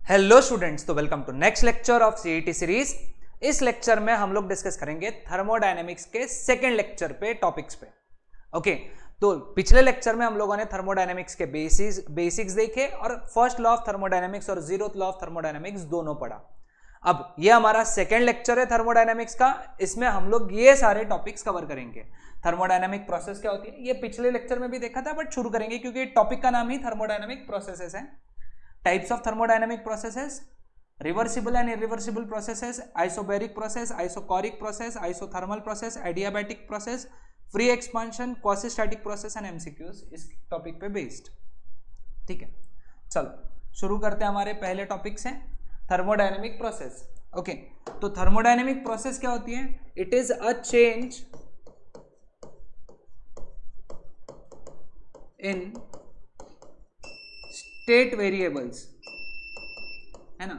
Hello students, तो welcome to next lecture of CET series. इस lecture में हम लोग डिस्कस करेंगे थर्मोडायनेमिक्स के सेकेंड लेक्चर पे टॉपिक्स पे। ओके, तो पिछले लेक्चर में हम लोगों ने थर्मोडायनेमिक्स के बेसिक्स देखे और फर्स्ट लॉ ऑफ थर्मोडायनेमिक्स और जीरोथ लॉ ऑफ थर्मोडायनेमिक्स दोनों पढ़ा। अब ये हमारा सेकेंड लेक्चर है थर्मोडायनेमिक्स का। इसमें हम लोग ये सारे टॉपिक्स कवर करेंगे। थर्मोडायनेमिक प्रोसेस क्या होती है ये पिछले लेक्चर में भी देखा था, बट शुरू करेंगे क्योंकि टॉपिक का नाम ही थर्मोडायनेमिक प्रोसेसेस है। Types of thermodynamic processes: reversible and irreversible processes, isobaric process, isochoric process, isothermal process, adiabatic process, free expansion, quasi-static process and MCQs इस टॉपिक पे बेस्ड। ठीक है, चलो शुरू करते हैं। हमारे पहले टॉपिक से थर्मोडायनेमिक प्रोसेस। ओके, तो थर्मोडायनेमिक प्रोसेस क्या होती है? It is a change in state variables, है ना,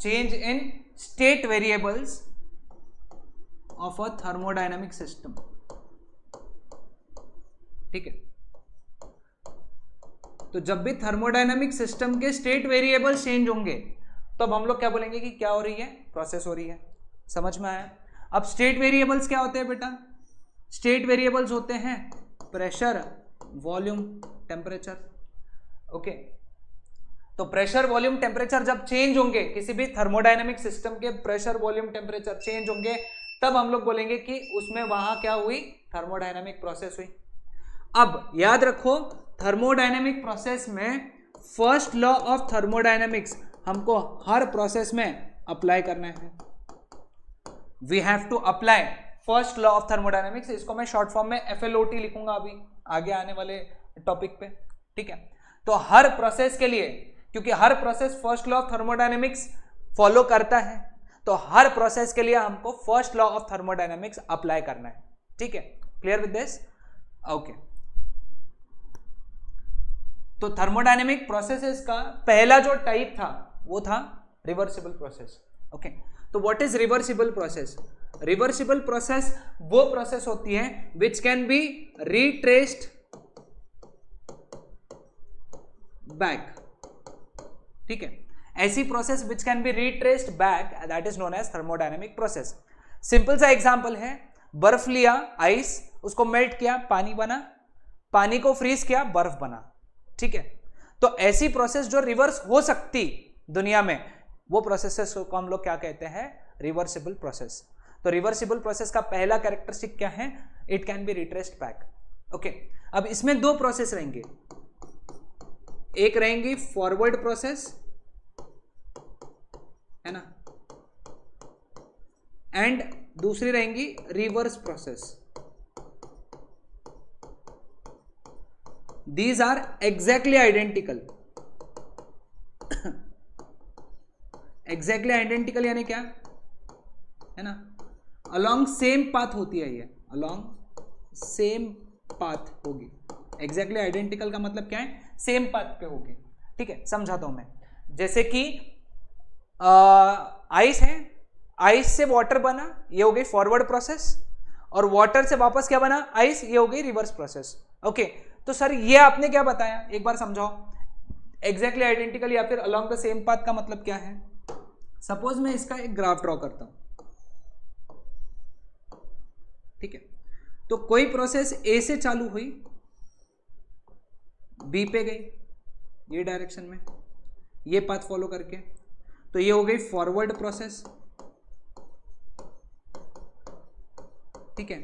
change in state variables of a thermodynamic system. ठीक है, तो जब भी थर्मोडायनेमिक सिस्टम के स्टेट वेरिएबल्स चेंज होंगे तो अब हम लोग क्या बोलेंगे कि क्या हो रही है? प्रोसेस हो रही है। समझ में आया? अब स्टेट वेरिएबल्स क्या होते हैं बेटा? स्टेट वेरिएबल्स होते हैं प्रेशर, वॉल्यूम, टेम्परेचर। ओके, तो प्रेशर, वॉल्यूम, टेम्परेचर जब चेंज होंगे, किसी भी थर्मोडायनेमिक सिस्टम के प्रेशर, वॉल्यूम, टेम्परेचर चेंज होंगे, तब हम लोग बोलेंगे कि उसमें वहां क्या हुई? थर्मोडायनेमिक प्रोसेस हुई। अब याद रखो, थर्मोडायनेमिक प्रोसेस में फर्स्ट लॉ ऑफ थर्मोडायनेमिक्स हमको हर प्रोसेस में अप्लाई करना है। We have to apply first law of thermodynamics. इसको मैं शॉर्ट फॉर्म में FLOT लिखूंगा अभी आगे आने वाले टॉपिक पे। ठीक है, तो हर प्रोसेस के लिए, क्योंकि हर process first law of thermodynamics follow करता है, तो हर प्रोसेस के लिए हमको first law of thermodynamics apply करना है। ठीक है, क्लियर विद दिस? ओके, तो थर्मोडायनेमिक प्रोसेसेस का पहला जो टाइप था वो था रिवर्सिबल प्रोसेस। ओके, तो what is reversible process? Reversible process वो प्रोसेस होती है which can be retraced back. ठीक है, ऐसी process which can be retraced back, that is known as thermodynamic process. Simple सा एग्जांपल है, बर्फ लिया, आइस, उसको मेल्ट किया, पानी बना, पानी को फ्रीज किया, बर्फ बना। ठीक है, तो ऐसी प्रोसेस जो रिवर्स हो सकती दुनिया में, वो प्रोसेसेस को हम लोग क्या कहते हैं? Reversible process. तो रिवर्सिबल प्रोसेस का पहला कैरेक्टरिस्टिक क्या है? It can be retraced back. Okay, अब इसमें दो प्रोसेस रहेंगे, एक रहेंगी फॉरवर्ड प्रोसेस, है ना, एंड दूसरी रहेंगी reverse process. These are exactly identical. Exactly identical यानी क्या, है ना, अलोंग सेम पाथ होती है ये, अलोंग सेम पाथ होगी। एग्जैक्टली आइडेंटिकल का मतलब क्या है? सेम पाथ पे होगी। ठीक है, समझाता हूं मैं। जैसे कि आइस है, आइस से वाटर बना, ये हो गई फॉरवर्ड प्रोसेस, और वाटर से वापस क्या बना? आइस, ये हो गई रिवर्स प्रोसेस। ओके, तो सर ये आपने क्या बताया, एक बार समझाओ। एग्जैक्टली आइडेंटिकल या फिर अलोंग द सेम पाथ का मतलब क्या है? सपोज मैं इसका एक ग्राफ ड्रॉ करता हूं। ठीक है, तो कोई प्रोसेस ए से चालू हुई, बी पे गई, ये डायरेक्शन में, ये पाथ फॉलो करके, तो ये हो गई फॉरवर्ड प्रोसेस। ठीक है,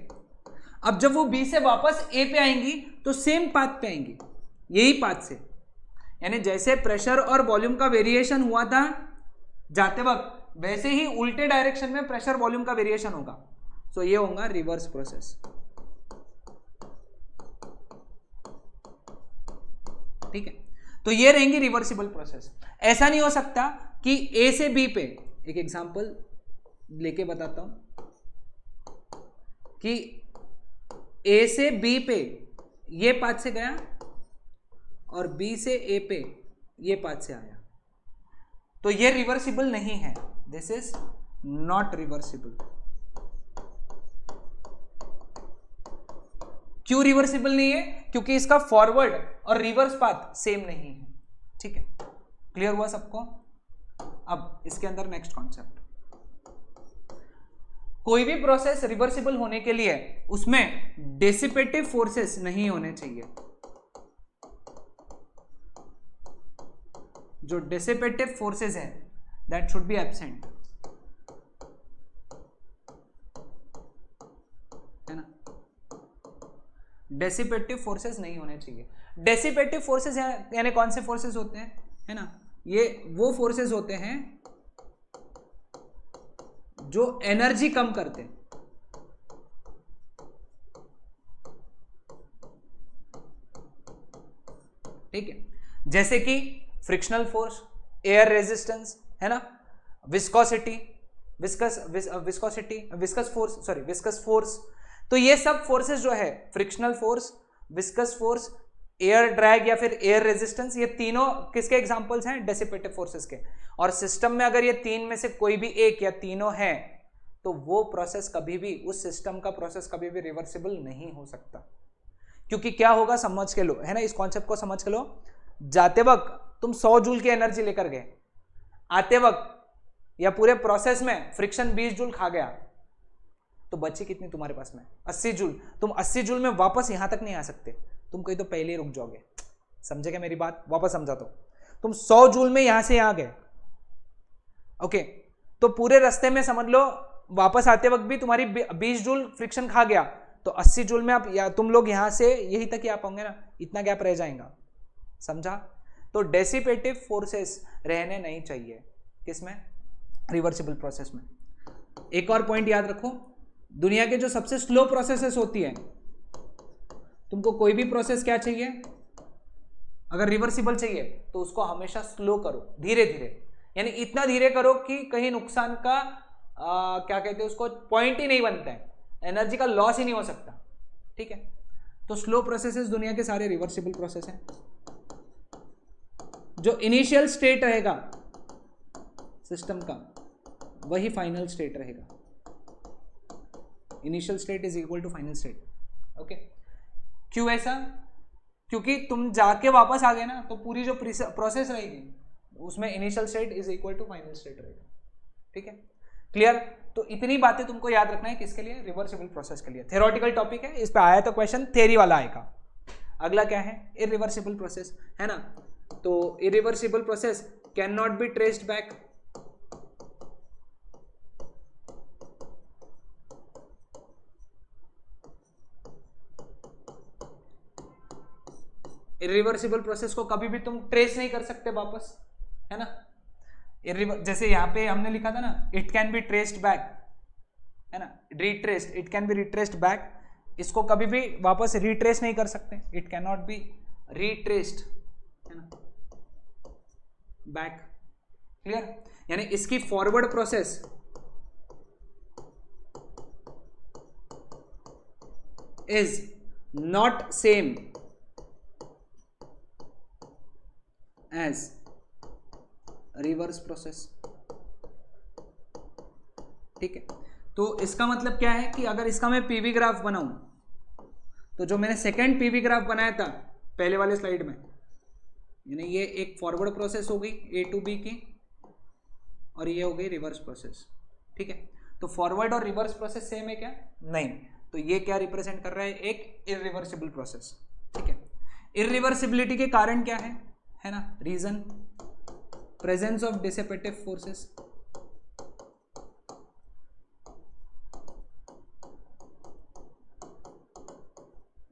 अब जब वो बी से वापस ए पे आएंगी तो सेम पाथ पे आएंगी, यही पाथ से, यानी जैसे प्रेशर और वॉल्यूम का वेरिएशन हुआ था जाते वक्त, वैसे ही उल्टे डायरेक्शन में प्रेशर वॉल्यूम का वेरिएशन होगा। तो ये होगा रिवर्स प्रोसेस। ठीक है, तो ये रहेंगी रिवर्सिबल प्रोसेस। ऐसा नहीं हो सकता कि ए से बी पे, एक एग्जांपल लेके बताता हूं कि ए से बी पे ये पाथ से गया और बी से ए पे ये पाथ से आया, तो ये रिवर्सिबल नहीं है। This is not reversible. क्यों रिवर्सिबल नहीं है? क्योंकि इसका फॉरवर्ड और रिवर्स पाथ सेम नहीं है। ठीक है, क्लियर हुआ सबको? अब इसके अंदर नेक्स्ट कॉन्सेप्ट, कोई भी प्रोसेस रिवर्सिबल होने के लिए उसमें डिसिपेटिव फोर्सेस नहीं होने चाहिए। जो डिसिपेटिव फोर्सेस है दैट शुड बी एब्सेंट, है ना। डिसिपेटिव फोर्सेस नहीं होने चाहिए। डिसिपेटिव फोर्सेस यानी कौन से फोर्सेस होते हैं, है ना, ये वो फोर्सेस होते हैं जो एनर्जी कम करते हैं। ठीक है, जैसे कि फ्रिक्शनल फोर्स, एयर रेजिस्टेंस, है ना, विस्कोसिटी, विस्कस फोर्स। तो ये सब फोर्सेस जो है, frictional force, viscous force, air drag या फिर एयर रेजिस्टेंस, ये तीनों किसके एग्जांपल्स हैं, डेसिपेटिव फोर्सेस के। और सिस्टम में अगर ये तीन में से कोई भी एक या तीनों है तो वो प्रोसेस कभी भी, उस सिस्टम का प्रोसेस कभी भी रिवर्सिबल नहीं हो सकता। क्योंकि क्या होगा समझ के लो, है ना, इस कॉन्सेप्ट को समझ के लो। जाते वक्त तुम 100 जूल की एनर्जी लेकर गए, आते वक्त या पूरे प्रोसेस में फ्रिक्शन 20 जूल खा गया, तो बची कितनी तुम्हारे पास में, 80 जूल। तुम 80 जूल में वापस यहां तक नहीं आ सकते, तुम कहीं तो पहले ही रुक जाओगे। समझे क्या मेरी बात, वापस समझा तो, तुम 100 जूल में यहां से यहां गए, ओके, तो पूरे रास्ते में समझ लो वापस आते वक्त भी तुम्हारी 20 जूल फ्रिक्शन खा गया, तो 80 जूल में आप या तुम लोग यहां से यही तक ही आ पाओगे ना, इतना गैप रह जाएगा। समझा। तो डेसिपेटिव फोर्सेस रहने नहीं चाहिए किसमें, रिवर्सिबल प्रोसेस में। एक और पॉइंट याद रखो, दुनिया के जो सबसे स्लो प्रोसेसेस होती है, तुमको कोई भी प्रोसेस क्या चाहिए, अगर रिवर्सिबल चाहिए तो उसको हमेशा स्लो करो, धीरे धीरे, यानी इतना धीरे करो कि कहीं नुकसान का क्या कहते हैं उसको, पॉइंट ही नहीं बनता है, एनर्जी का लॉस ही नहीं हो सकता। ठीक है, तो स्लो प्रोसेसेस दुनिया के सारे रिवर्सिबल प्रोसेस हैं। जो इनिशियल स्टेट रहेगा सिस्टम का वही फाइनल स्टेट रहेगा। Initial state is equal to final state. Okay, क्यों ऐसा, क्योंकि तुम जाके वापस आ गए ना, तो पूरी जो प्रोसेस रहेगी उसमें initial state is equal to final state रहेगा। ठीक है, क्लियर। तो इतनी बातें तुमको याद रखना है किसके लिए, रिवर्सिबल प्रोसेस के लिए। थ्योरेटिकल टॉपिक है, इस पे आया तो क्वेश्चन, थ्योरी वाला आएगा। अगला क्या है, इरिवर्सिबल प्रोसेस, है ना। तो irreversible process can not B traced back, irreversible process को कभी भी तुम ट्रेस नहीं कर सकते वापस, है ना। जैसे यहां पे हमने लिखा था ना, it can be traced back, है ना, retraced, it can be retraced back, इसको कभी भी वापस रिट्रेस नहीं कर सकते, it can not be retraced, है ना, बैक। क्लियर, यानी इसकी forward process is not same as reverse process. ठीक है, तो इसका मतलब क्या है कि अगर इसका मैं पीवी ग्राफ बनाऊं, तो जो मैंने सेकंड पीवी ग्राफ बनाया था पहले वाले स्लाइड में, यानी ये एक फॉरवर्ड प्रोसेस हो गई ए टू बी की, और ये हो गई रिवर्स प्रोसेस। ठीक है, तो फॉरवर्ड और रिवर्स प्रोसेस सेम है क्या, नहीं, तो ये क्या रिप्रेजेंट कर रहा है, एक इरिवर्सिबल प्रोसेस। ठीक है, इरिवर्सिबिलिटी के कारण क्या है ना, reason presence of dissipative forces.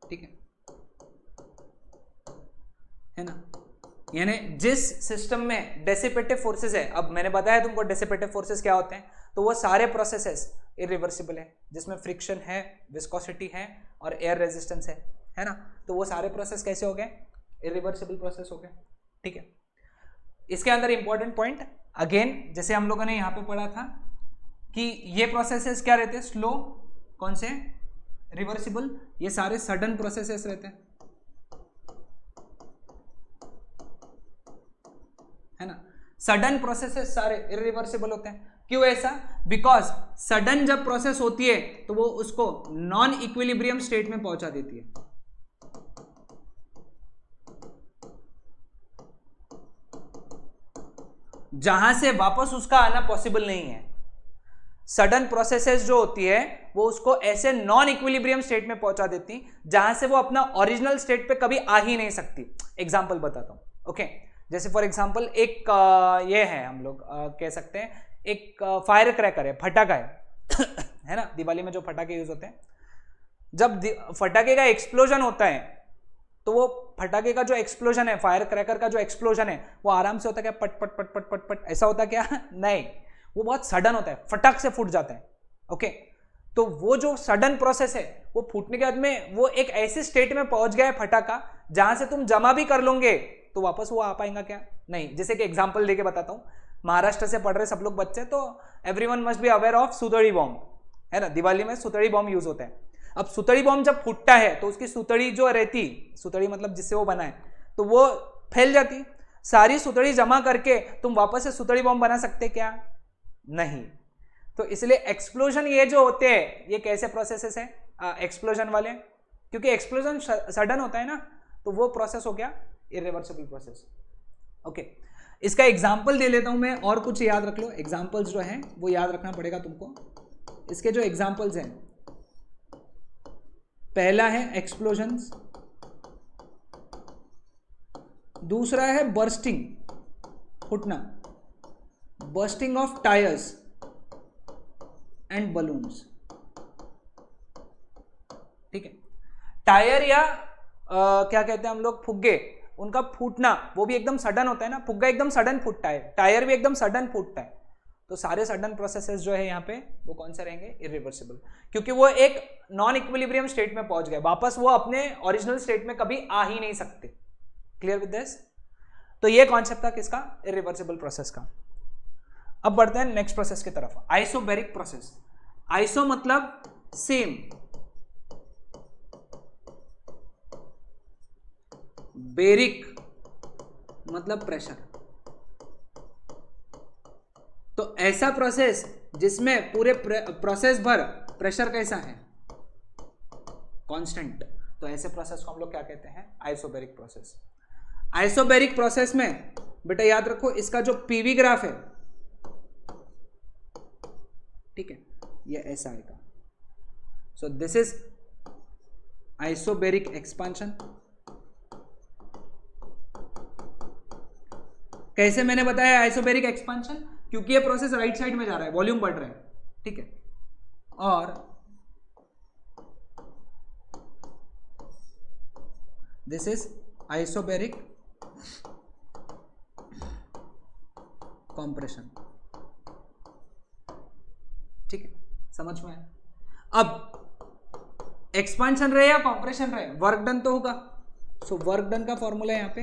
ठीक है ना, यानी जिस सिस्टम में डेसिपेटिव फोर्सेस है, अब मैंने बताया तुमको डेसिपेटिव फोर्सेस क्या होते हैं, तो वो सारे प्रोसेसेस इरिवर्सिबल है, जिसमें फ्रिक्शन है, विस्कोसिटी है और एयर रेजिस्टेंस है ना, तो वो सारे प्रोसेस कैसे हो गए, इरिवर्सिबल प्रोसेस हो गए। ठीक है, इसके अंदर इंपॉर्टेंट पॉइंट अगेन, जैसे हम लोगों ने यहां पे पढ़ा था कि ये प्रोसेसेस क्या रहते हैं, स्लो, कौन से, रिवर्सिबल, ये सारे सडन प्रोसेसेस रहते हैं, है ना। सडन प्रोसेसेस सारे इरिवर्सिबल होते हैं। क्यों ऐसा, बिकॉज सडन जब प्रोसेस होती है तो वो उसको नॉन इक्विलिब्रियम स्टेट में पहुंचा देती है। जहां से वापस उसका आना पॉसिबल नहीं है। सडन प्रोसेसेस जो होती है वो उसको ऐसे नॉन इक्विलिब्रियम स्टेट में पहुंचा देती जहां से वो अपना ओरिजिनल स्टेट पे कभी आ ही नहीं सकती। एग्जांपल बताता हूं, ओके। जैसे फॉर एग्जांपल एक ये है, हम लोग कह सकते हैं एक फायर क्रैकर है, फटाका है है ना, दिवाली में जो फटाके यूज होते हैं। जब फटाके का एक्सप्लोजन होता है तो वो फटाके का जो एक्सप्लोजन है, फायर क्रैकर का जो एक्सप्लोजन है, वो आराम से होता है क्या, पट पट पट पट पट पट ऐसा होता क्या नहीं, वो बहुत सडन होता है, फटाक से फूट जाता है। ओके, तो वो जो सडन प्रोसेस है वो फूटने के बाद में वो एक ऐसे स्टेट में पहुंच गया है फटाका जहां से तुम जमा भी कर लोगे तो वापस वो आ पाएगा क्या, नहीं। जैसे कि एग्जांपल देके बताता हूं, महाराष्ट्र से पढ़ रहे सब लोग बच्चे, तो everyone must be aware of सुतड़ी बॉम्ब, है ना। दिवाली में सुतड़ी बॉम्ब यूज होता है। अब सुतड़ी बॉम्ब जब फूटता है तो उसकी सुतड़ी जो रहती, सुतड़ी मतलब जिससे वो बना है, तो वो फैल जाती। सारी सुतड़ी जमा करके तुम वापस से सुतड़ी बॉम्ब बना सकते क्या, नहीं। तो इसलिए एक्सप्लोजन ये जो होते हैं ये कैसे प्रोसेसेस है एक्सप्लोजन वाले, क्योंकि एक्सप्लोजन सडन होता है ना, तो वो प्रोसेस हो गया इरिवर्सिबल प्रोसेस। ओके, इसका एग्जांपल दे लेता हूं मैं, और कुछ याद रख लो। एग्जांपल्स जो हैं वो याद रखना पड़ेगा तुमको। इसके जो एग्जांपल्स हैं, पहला है एक्सप्लोजन्स, दूसरा है बर्स्टिंग, फूटना, bursting of tyres and balloons. ठीक है, टायर या क्या कहते हैं हम लोग, फुग्गे, उनका फूटना वो भी एकदम सडन होता है ना। फुग्गा एकदम सडन फूटता है, टायर भी एकदम सडन फूटता है। तो सारे सडन प्रोसेसेस जो है यहाँ पे वो कौन से रहेंगे, इरिवर्सिबल, क्योंकि वो एक नॉन इक्विलिब्रियम स्टेट में पहुंच गए, वापस वो अपने ओरिजिनल स्टेट में कभी आ ही नहीं सकते। Clear with this? तो ये कॉन्सेप्ट था किसका, इरिवर्सिबल प्रोसेस का। अब बढ़ते हैं नेक्स्ट प्रोसेस की तरफ, आइसोबैरिक प्रोसेस। आइसो मतलब सेम, बेरिक मतलब प्रेशर। तो ऐसा प्रोसेस जिसमें पूरे प्रोसेस भर प्रेशर कैसा है, कांस्टेंट। तो ऐसे प्रोसेस को हम लोग क्या कहते हैं, आइसोबैरिक प्रोसेस। आइसोबैरिक प्रोसेस में बेटा याद रखो इसका जो पीवी ग्राफ है, ठीक है, ये ऐसा आएगा। So this is isobaric expansion. कैसे मैंने बताया आइसोबैरिक एक्सपांशन, क्योंकि ये प्रोसेस राइट साइड में जा रहा है, वॉल्यूम बढ़ रहा है, ठीक है। और दिस इज आइसोबैरिक कॉम्प्रेशन। ठीक है, समझ में आया? अब एक्सपांशन रहे या कॉम्प्रेशन रहे, वर्क डन तो होगा। सो वर्क डन का फॉर्मूला यहां पे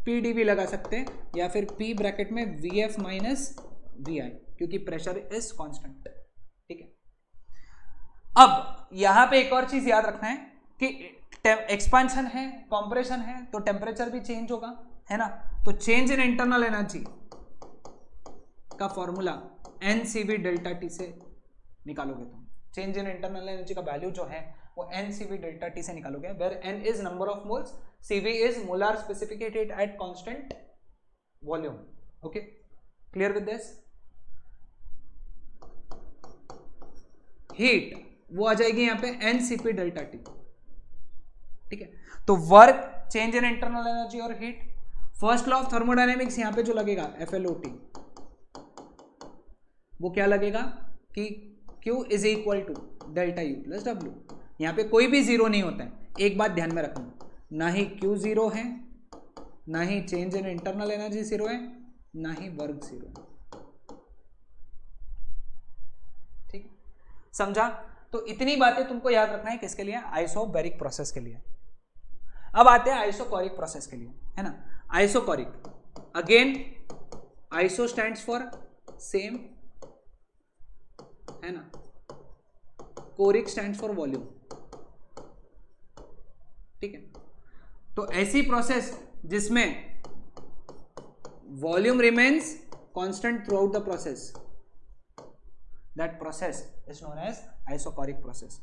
पी भी लगा सकते हैं, या फिर पी ब्रैकेट में वीएफ माइनस वीआई, क्योंकि प्रेशर इज कांस्टेंट। ठीक है, अब यहां पे एक और चीज याद रखना है कि एक्सपांशन है, कॉम्प्रेशन है, तो टेम्परेचर भी चेंज होगा, है ना। तो चेंज इन इंटरनल एनर्जी का फॉर्मूला एनसीवी डेल्टा टी से निकालोगे तुम। चेंज इन इंटरनल एनर्जी का वैल्यू जो है वो एनसीवी डेल्टा टी से निकालोगे, where N is number of moles, CV is molar specific heat at constant volume. Okay, clear with this? Heat वो आ जाएगी यहां पे एनसीपी डेल्टा टी। ठीक है, तो work, change in internal energy और heat. First law of thermodynamics यहां पे जो लगेगा FLOT, वो क्या लगेगा कि Q is equal to delta U plus W। यहां पे कोई भी जीरो नहीं होता है, एक बात ध्यान में रखना, ना ही Q जीरो है, ना ही change in internal energy zero है, ना ही वर्क जीरो है। ठीक, समझा? तो इतनी बातें तुमको याद रखना है किसके लिए, आइसोबैरिक प्रोसेस के लिए। अब आते हैं आइसोकोरिक प्रोसेस के लिए, है ना। Isochoric, again iso stands for same, है ना, कोरिक स्टैंड्स फॉर वॉल्यूम। ठीक है, तो ऐसी प्रोसेस जिसमें volume remains constant throughout the process, that process is known as isochoric process.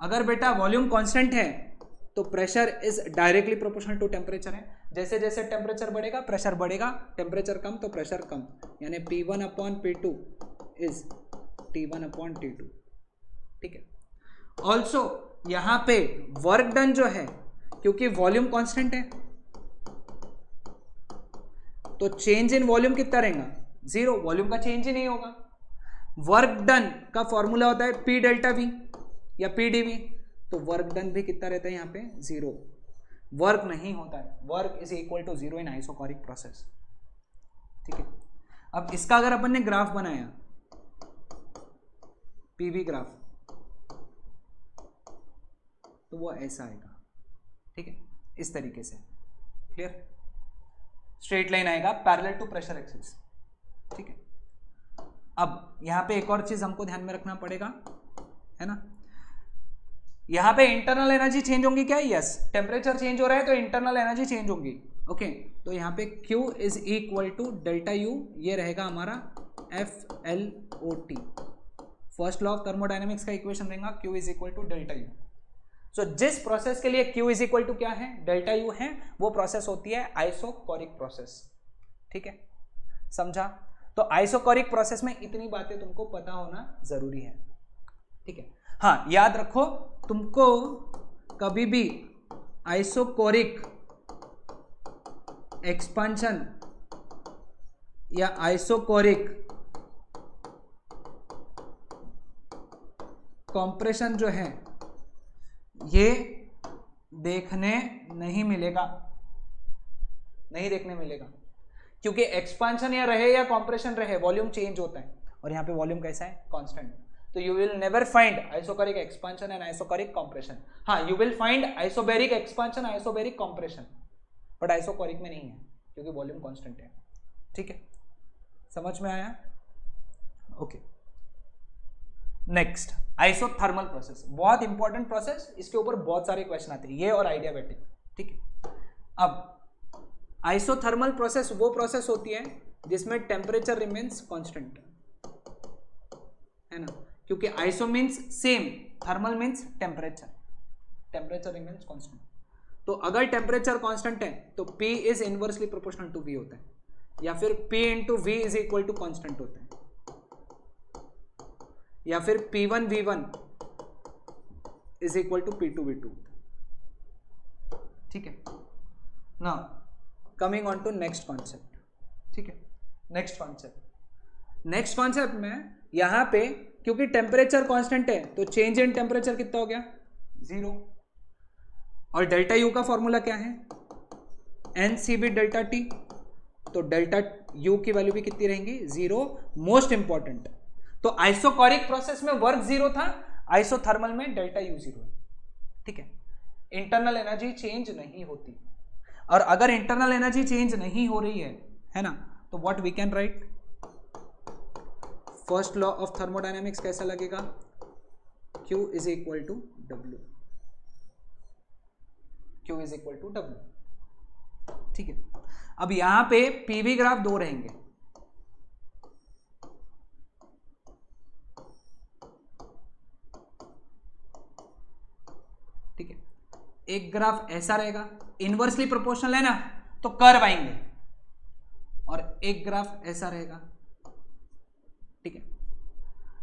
अगर बेटा वॉल्यूम कांस्टेंट है तो pressure is directly proportional to temperature है, जैसे जैसे टेम्परेचर बढ़ेगा प्रेशर बढ़ेगा, टेम्परेचर कम तो प्रेशर कम, यानी P1 upon P2 is T1 upon T2। ठीक है। ऑल्सो यहां पे वर्क डन जो है, क्योंकि वॉल्यूम कांस्टेंट है तो चेंज इन वॉल्यूम कितना रहेगा, 0, वॉल्यूम का चेंज ही नहीं होगा। वर्क डन का फॉर्मूला होता है P डेल्टा V या P dV, तो वर्क डन भी कितना रहता है यहाँ पे 0, वर्क नहीं होता है, work is equal to 0 in isochoric process. ठीक है। अब इसका अगर अपन ने ग्राफ बनाया, PV ग्राफ, तो वो ऐसा आएगा। ठीक है, इस तरीके से, क्लियर, स्ट्रेट लाइन आएगा पैरेलल टू प्रेशर एक्सिस। ठीक है। अब यहां पे एक और चीज हमको ध्यान में रखना पड़ेगा, है ना, यहां पे इंटरनल एनर्जी चेंज होंगी क्या, यस, टेम्परेचर चेंज हो रहा है तो इंटरनल एनर्जी चेंज होंगी। ओके, तो यहां पे Q is equal to delta U, ये रहेगा हमारा FLOT। First law of thermodynamics का इक्वेशन रहेगा Q is equal to delta U। So जिस प्रोसेस के लिए Q इज इक्वल टू क्या है, डेल्टा U है, वो प्रोसेस होती है आइसोकोरिक प्रोसेस। ठीक है, समझा। तो आइसोकोरिक प्रोसेस में इतनी बातें तुमको पता होना जरूरी है। ठीक है। हाँ, याद रखो, तुमको कभी भी आइसोकोरिक एक्सपांशन या आइसोकोरिक कंप्रेशन जो है ये देखने नहीं मिलेगा, नहीं देखने मिलेगा, क्योंकि एक्सपांशन या रहे या कंप्रेशन रहे, वॉल्यूम चेंज होता है, और यहाँ पे वॉल्यूम कैसा है, कांस्टेंट। तो you will never find isochoric expansion and isochoric compression. हाँ, you will find isobaric expansion, isobaric compression, but isochoric में नहीं है, क्योंकि वॉल्यूम कांस्टेंट है। ठीक है, समझ में आया। ओके, नेक्स्ट आइसोथर्मल प्रोसेस, बहुत इंपॉर्टेंट प्रोसेस, इसके ऊपर बहुत सारे क्वेश्चन आते हैं, ये और आइडियाबैटिक। ठीक है। अब आइसोथर्मल प्रोसेस वो प्रोसेस होती है जिसमें टेम्परेचर रिमेन्स कांस्टेंट, है ना, क्योंकि iso means same, thermal means temperature, temperature remains constant. तो अगर टेम्परेचर कांस्टेंट है तो P is inversely proportional to V होता है, या फिर P into V is equal to constant होता है, या फिर P1 V1 is equal to P2 V2। ठीक है ना, coming on to next concept. ठीक है, नेक्स्ट कॉन्सेप्ट में यहां पे क्योंकि टेम्परेचर कांस्टेंट है तो चेंज इन टेम्परेचर कितना हो गया, 0, और डेल्टा U का फॉर्मूला क्या है, NCB डेल्टा T, तो डेल्टा U की वैल्यू भी कितनी रहेंगी, 0। मोस्ट इंपॉर्टेंट, तो आइसोकोरिक प्रोसेस में वर्क 0 था, आइसोथर्मल में डेल्टा U 0 है। ठीक है, इंटरनल एनर्जी चेंज नहीं होती, और अगर इंटरनल एनर्जी चेंज नहीं हो रही है ना, तो what we can write, first law of thermodynamics कैसा लगेगा, Q is equal to W, Q is equal to W। ठीक है। अब यहां पे PV ग्राफ दो रहेंगे, ठीक है, एक ग्राफ ऐसा रहेगा, इनवर्सली प्रोपोर्शनल है ना, तो कर्व आएंगे, और एक ग्राफ ऐसा रहेगा। ठीक है।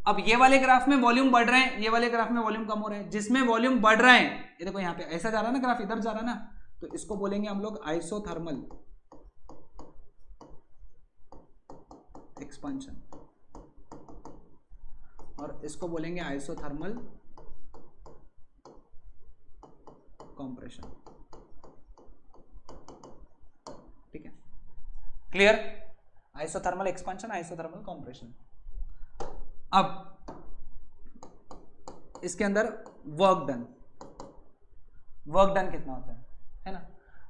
अब ये वाले ग्राफ में वॉल्यूम बढ़ रहे हैं, ये वाले ग्राफ में वॉल्यूम कम हो रहा है, जिसमें वॉल्यूम बढ़ रहे हैं, ये देखो यहाँ पे ऐसा जा रहा है ना ग्राफ, इधर जा रहा है ना, तो इसको बोलेंगे हम लोग आइसोथर्मल एक्सपांशन, और इसको बोलेंगे आइसोथर्मल कंप्रेशन। ठीक है, clear, isothermal expansion, isothermal compression. अब इसके अंदर वर्क डन कितना होता है ना,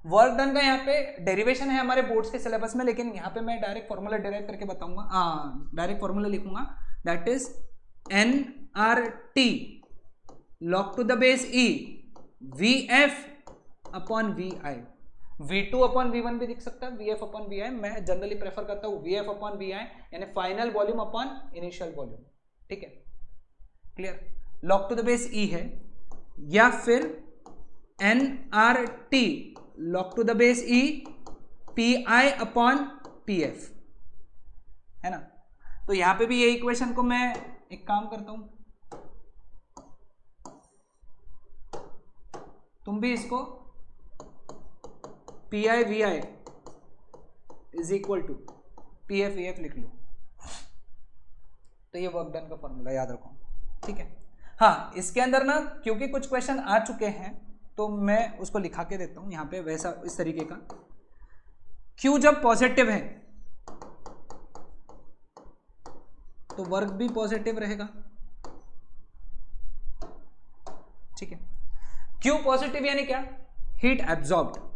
वर्क डन का यहाँ पे डेरिवेशन है हमारे बोर्ड्स के सिलेबस में, लेकिन यहाँ पे मैं डायरेक्ट फॉर्मूला डिराइव करके बताऊंगा, डायरेक्ट फॉर्मूला लिखूंगा, that is NRT log to the base E VF upon VI, V2 upon V1 भी दिख सकता है, VF अपॉन VI, मैं जनरली प्रेफर करता हूँ VF अपॉन VI, यानी final volume upon initial volume. ठीक है, clear, log to the base E है, या फिर NRT log to the base E PI upon PF, है ना। तो यहां पे भी ये इक्वेशन को मैं एक काम करता हूं, तुम भी इसको PI VI is equal to PF EF लिख लो। तो ये वर्क डन का फॉर्मूला याद रखो, ठीक है। हाँ, इसके अंदर ना क्योंकि कुछ क्वेश्चन आ चुके हैं तो मैं उसको लिखा के देता हूं यहाँ पे, वैसा इस तरीके का। Q जब पॉजिटिव है तो वर्क भी पॉजिटिव रहेगा, ठीक है। Q पॉजिटिव यानी क्या? Heat absorbed.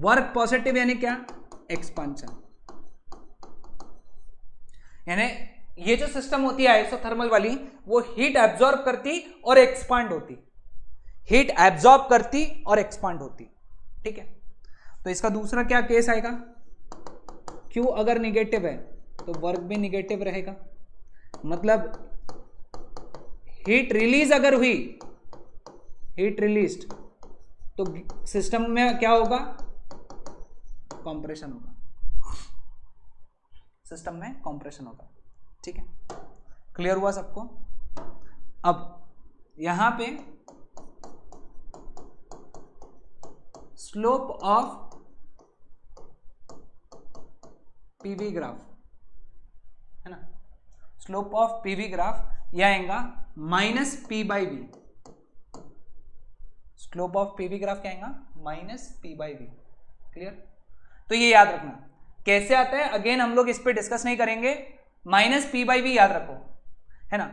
वर्क पॉजिटिव यानी क्या? एक्सपांशन। यानी ये जो सिस्टम होती है आइसोथर्मल वाली, वो हीट एब्जॉर्ब करती और एक्सपांड होती, हीट एब्जॉर्ब करती और एक्सपांड होती, ठीक है। तो इसका दूसरा क्या केस आएगा? Q अगर निगेटिव है तो वर्क भी निगेटिव रहेगा, मतलब हीट रिलीज अगर हुई, हीट रिलीज्ड, तो सिस्टम में क्या होगा? कंप्रेशन होगा, सिस्टम में कंप्रेशन होगा, ठीक है। क्लियर हुआ सबको? अब यहां पे स्लोप ऑफ पीवी ग्राफ, है ना, स्लोप ऑफ पीवी ग्राफ यह आएगा minus P by V. Slope of PV graph क्या आएगा? Minus P by V. Clear? तो ये याद रखना कैसे आता है, अगेन हम लोग इस पे डिस्कस नहीं करेंगे। माइनस पी बाई वी याद रखो, है ना,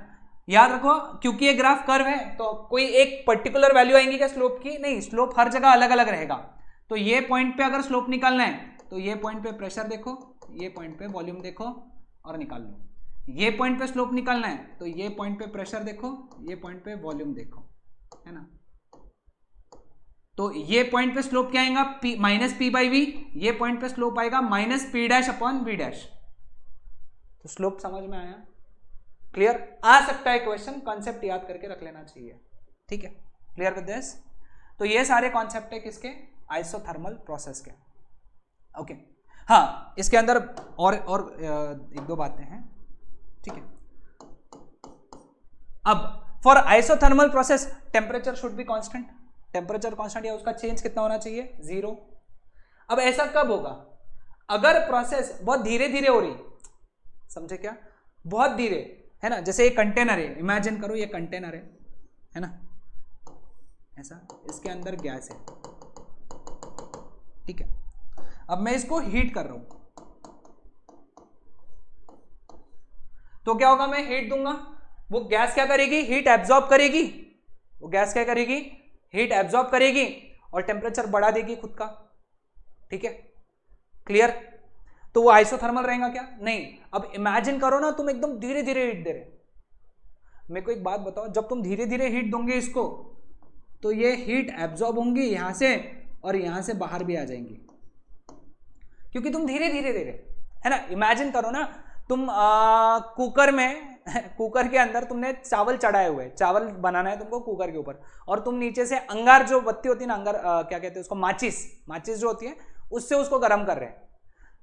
याद रखो, क्योंकि ये ग्राफ कर्व है तो कोई एक पर्टिकुलर वैल्यू आएंगी क्या स्लोप की? नहीं, स्लोप हर जगह अलग अलग रहेगा। तो ये पॉइंट पे अगर स्लोप निकालना है तो ये पॉइंट पे प्रेशर देखो, ये पॉइंट पे वॉल्यूम देखो और निकाल लो। ये पॉइंट पे स्लोप निकालना है तो ये पॉइंट पे प्रेशर देखो, ये पॉइंट पे वॉल्यूम देखो, है ना। तो ये पॉइंट पे स्लोप क्या आएगा? Minus P by V. ये पॉइंट पे स्लोप आएगा minus P dash upon V dash. तो स्लोप समझ में आया? क्लियर? आ सकता है क्वेश्चन, कॉन्सेप्ट याद करके रख लेना चाहिए, ठीक है। Clear with this? तो ये सारे कॉन्सेप्ट है किसके? आइसोथर्मल प्रोसेस के, ओके। हाँ, इसके अंदर और एक दो बातें हैं, ठीक है। अब for isothermal process temperature should be constant, temperature constant या उसका चेंज कितना होना चाहिए? 0। अब ऐसा कब होगा? अगर प्रोसेस बहुत धीरे धीरे हो रही, समझे क्या? बहुत धीरे, है ना। जैसे ये कंटेनर है, इमेजिन करो ये कंटेनर है ना, ऐसा, इसके अंदर गैस है, ठीक है। अब मैं इसको हीट कर रहा हूं तो क्या होगा? मैं हीट दूंगा, वो गैस क्या करेगी? हीट एब्जॉर्ब करेगी। वो गैस क्या करेगी? हीट एब्जॉर्ब करेगी और टेम्परेचर बढ़ा देगी खुद का, ठीक है। क्लियर? तो वो आइसोथर्मल रहेगा क्या? नहीं। अब इमेजिन करो ना, तुम एकदम धीरे धीरे हीट दे रहे। मेरे को एक बात बताओ, जब तुम धीरे धीरे हीट दोगे इसको तो ये हीट एब्जॉर्ब होंगी यहां से और यहां से बाहर भी आ जाएंगी, क्योंकि तुम धीरे धीरे दे रहे, है ना। इमेजिन करो ना, तुम कुकर में कुकर के अंदर तुमने चावल चढ़ाए हुए, चावल बनाना है तुमको कुकर के ऊपर, और तुम नीचे से अंगार, जो बत्ती होती है ना, अंगार क्या कहते हैं उसको, माचिस जो होती है, उससे उसको गर्म कर रहे हैं।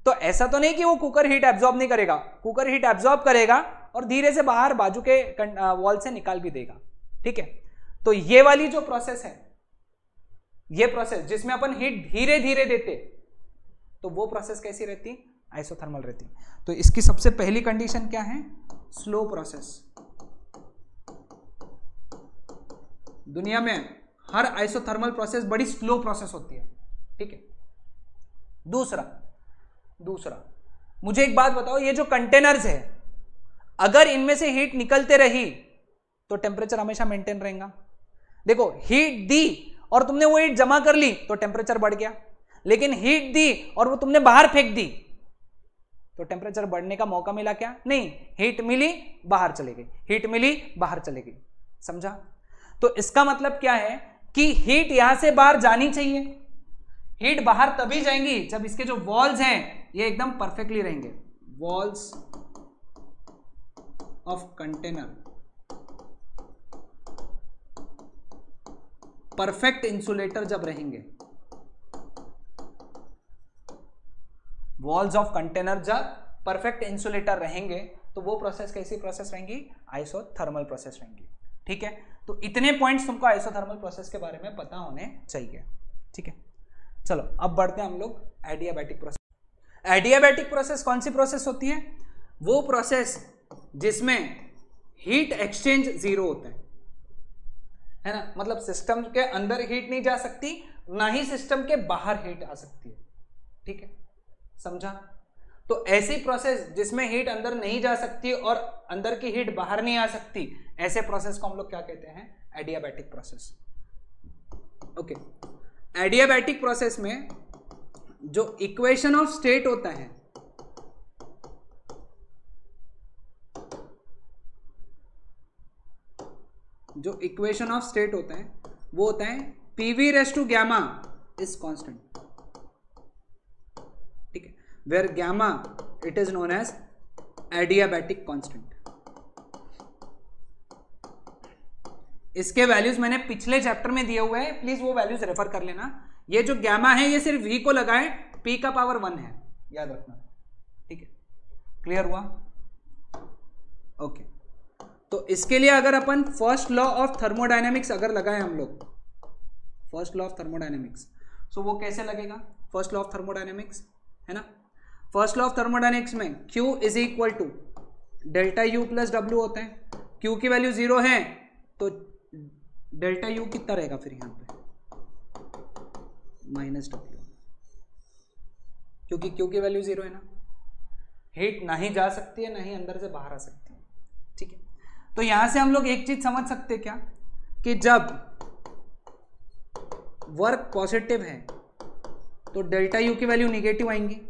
तो ऐसा तो नहीं कि वो कुकर हीट एब्जॉर्ब नहीं करेगा, कुकर हीट एब्जॉर्ब करेगा और धीरे से बाहर बाजू के वॉल से निकाल भी देगा, ठीक है। तो ये वाली जो प्रोसेस है, ये प्रोसेस जिसमें अपन हीट धीरे धीरे देते, तो वो प्रोसेस कैसी रहती? आइसोथर्मल रहती। तो इसकी सबसे पहली कंडीशन क्या है? Slow process. दुनिया में हर आइसोथर्मल प्रोसेस बड़ी स्लो प्रोसेस होती है, ठीक है। दूसरा मुझे एक बात बताओ, ये जो कंटेनर्स है, अगर इनमें से हीट निकलते रही तो टेम्परेचर हमेशा मेंटेन रहेगा। देखो, हीट दी और तुमने वो हीट जमा कर ली तो टेम्परेचर बढ़ गया, लेकिन हीट दी और वो तुमने बाहर फेंक दी तो टेम्परेचर बढ़ने का मौका मिला क्या? नहीं। हीट मिली, बाहर चली गई, हीट मिली, बाहर चली गई। समझा? तो इसका मतलब क्या है कि हीट यहां से बाहर जानी चाहिए। हीट बाहर तभी जाएंगी जब इसके जो वॉल्स हैं ये एकदम परफेक्टली रहेंगे। Walls of container perfect insulator जब रहेंगे, वॉल्स ऑफ कंटेनर जब परफेक्ट इंसुलेटर रहेंगे तो वो प्रोसेस कैसी प्रोसेस रहेंगी? आइसोथर्मल प्रोसेस रहेंगी। ठीक है, तो इतने पॉइंट्स तुमको आइसोथर्मल प्रोसेस के बारे में पता होने चाहिए। ठीक है, चलो अब बढ़ते हैं हम लोग एडियाबैटिक प्रोसेस। एडियाबैटिक प्रोसेस कौन सी प्रोसेस होती है? वो प्रोसेस जिसमें हीट एक्सचेंज जीरो होता है ना, मतलब सिस्टम के अंदर हीट नहीं जा सकती, ना ही सिस्टम के बाहर हीट आ सकती है। ठीक है, समझा? तो ऐसी प्रोसेस जिसमें हीट अंदर नहीं जा सकती और अंदर की हीट बाहर नहीं आ सकती, ऐसे प्रोसेस को हम लोग क्या कहते हैं? Adiabatic process. Okay, adiabatic process में जो इक्वेशन ऑफ स्टेट होता है, जो इक्वेशन ऑफ स्टेट होता है वो होता है PV raise to gamma is constant. ठीक है, where gamma it is known as adiabatic constant. इसके वैल्यूज मैंने पिछले चैप्टर में दिए हुए हैं, प्लीज वो वैल्यूज रेफर कर लेना। ये जो गैमा है ये सिर्फ v को लगाए, p का पावर 1 है, याद रखना। ठीक है, क्लियर हुआ? ओके, तो इसके लिए अगर अपन फर्स्ट लॉ ऑफ थर्मोडायनेमिक्स अगर लगाए हम लोग, first law of thermodynamics, so वो कैसे लगेगा? फर्स्ट लॉ ऑफ थर्मोडायनेमिक्स है ना, फर्स्ट लॉ ऑफ थर्मोडायनेमिक्स में Q is equal to delta U plus W होता है। Q की वैल्यू 0 है तो डेल्टा U कितना रहेगा फिर यहां पे? माइनस W, क्योंकि Q की वैल्यू 0 है ना, हीट ना ही जा सकती है ना ही अंदर से बाहर आ सकती है। ठीक है, तो यहां से हम लोग एक चीज समझ सकते हैं क्या, कि जब वर्क पॉजिटिव है तो डेल्टा U की वैल्यू निगेटिव आएंगी,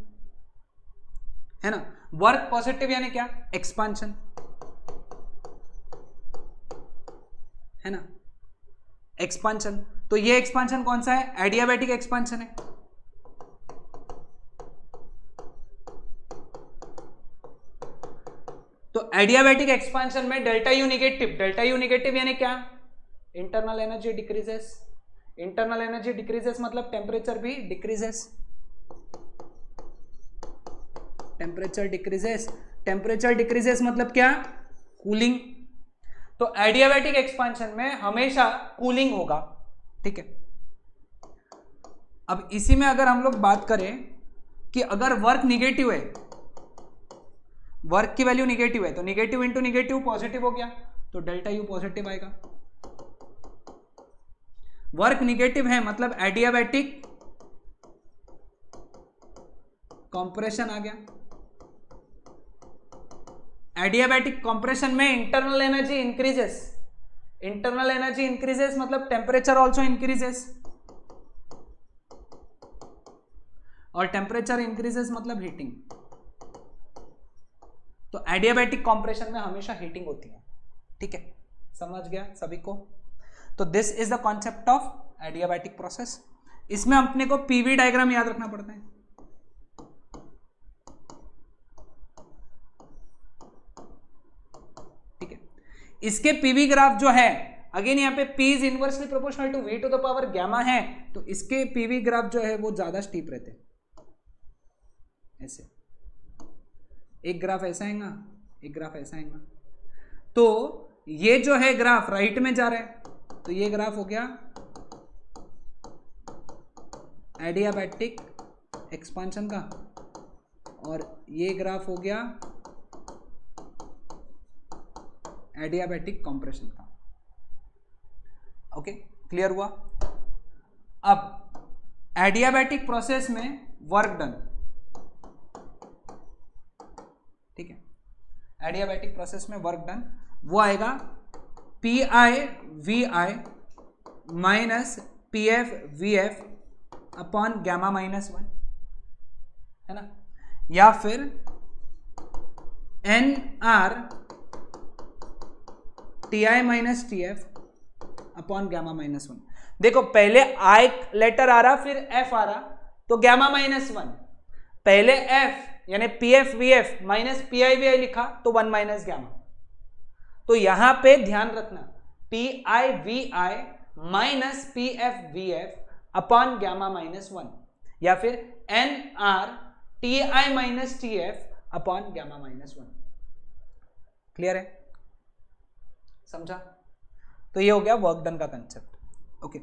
है ना। वर्क पॉजिटिव यानी क्या? एक्सपांशन, है ना, एक्सपांशन। तो ये एक्सपांशन कौन सा है? एडियाबैटिक एक्सपांशन है। तो एडियाबैटिक एक्सपांशन में delta U negative, delta U negative यानी क्या? Internal energy decreases. Internal energy decreases मतलब टेम्परेचर भी decreases, temperature decreases. Temperature decreases मतलब क्या? कूलिंग। तो एडियाबैटिक एक्सपांशन में हमेशा कूलिंग होगा। ठीक है, अब इसी में अगर हम लोग बात करें कि अगर वर्क निगेटिव है, वर्क की वैल्यू निगेटिव है, तो निगेटिव इंटू निगेटिव पॉजिटिव हो गया, तो डेल्टा यू पॉजिटिव आएगा। वर्क निगेटिव है मतलब एडियाबैटिक कंप्रेशन आ गया। एडियाबैटिक कंप्रेशन में internal energy increases, internal energy increases मतलब टेम्परेचर ऑल्सो इंक्रीजेस, और टेम्परेचर इंक्रीजेस मतलब हीटिंग। तो एडियाबैटिक कंप्रेशन में हमेशा हीटिंग होती है। ठीक है, समझ गया सभी को? तो this is the concept of adiabatic process. इसमें अपने को पीवी डायग्राम याद रखना पड़ता है। ठीक है, इसके पीवी ग्राफ जो है, अगेन यहाँ पे P is inversely proportional to V to the power gamma है, तो इसके पीवी ग्राफ जो है वो ज्यादा स्टीप रहते हैं। ऐसे एक ग्राफ ऐसा आएगा, एक ग्राफ ऐसा आएगा। तो ये जो है ग्राफ राइट में जा रहा है, तो ये ग्राफ हो गया एडियाबैटिक एक्सपांशन का, और ये ग्राफ हो गया एडियाबैटिक कंप्रेशन का। ओके, क्लियर हुआ? अब एडियाबैटिक प्रोसेस में वर्क डन, ठीक है, एडियाबैटिक प्रोसेस में वर्क डन वो आएगा P I V I minus P F V F upon gamma minus 1, है ना, या फिर N R T I minus T F upon gamma minus 1। देखो पहले आई लेटर आ रहा फिर एफ आ रहा, तो गैमा माइनस 1, पहले एफ यानी P F V F minus P I V I लिखा तो 1 माइनस गैमा। तो यहां पे ध्यान रखना P I V I minus P F V F upon gamma minus 1, या फिर N R T I minus T F upon gamma minus 1। Clear है? समझा? तो ये हो गया वर्क डन का कंसेप्ट। ओके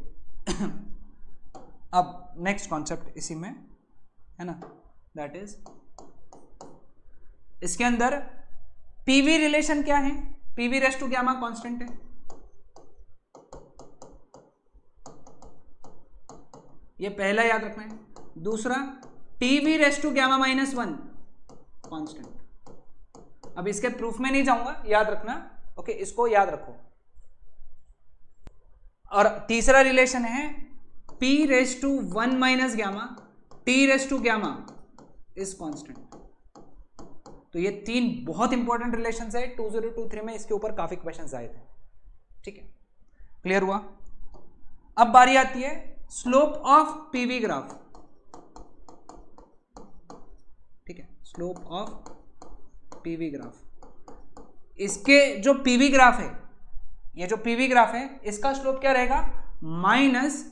अब नेक्स्ट कॉन्सेप्ट इसी में है ना, दैट इज इसके अंदर पीवी रिलेशन क्या है? PV raise to gamma constant है, ये पहला याद रखना है। दूसरा TV raise to gamma minus 1 constant. अब इसके प्रूफ में नहीं जाऊंगा, याद रखना। ओके, इसको याद रखो। और तीसरा रिलेशन है P raise to 1 minus gamma T raise to gamma is constant. तो ये तीन बहुत इंपॉर्टेंट रिलेशंस है। 2023 में इसके ऊपर काफी क्वेश्चंस आए थे। ठीक है, क्लियर हुआ? अब बारी आती है स्लोप ऑफ पीवी ग्राफ। ठीक है, स्लोप ऑफ पीवी ग्राफ। इसके जो पीवी ग्राफ है, ये जो पीवी ग्राफ है, इसका स्लोप क्या रहेगा? Minus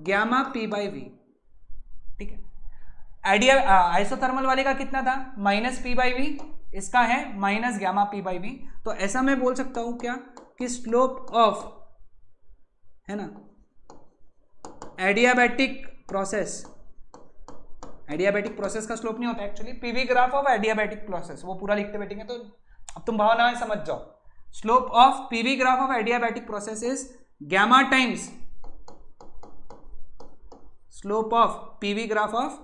gamma P by V. ठीक है, आइडिया आइसोथर्मल वाले का कितना था? Minus P by V. इसका है minus gamma P by V. तो ऐसा मैं बोल सकता हूं क्या कि स्लोप ऑफ, है ना, एडियाबैटिक प्रोसेस, एडियाबैटिक प्रोसेस का स्लोप नहीं होता actually, PV graph of adiabatic process, वो पूरा लिखते बैठेंगे तो अब तुम भावना समझ जाओ। Slope of PV graph of adiabatic process is gamma times slope of PV graph of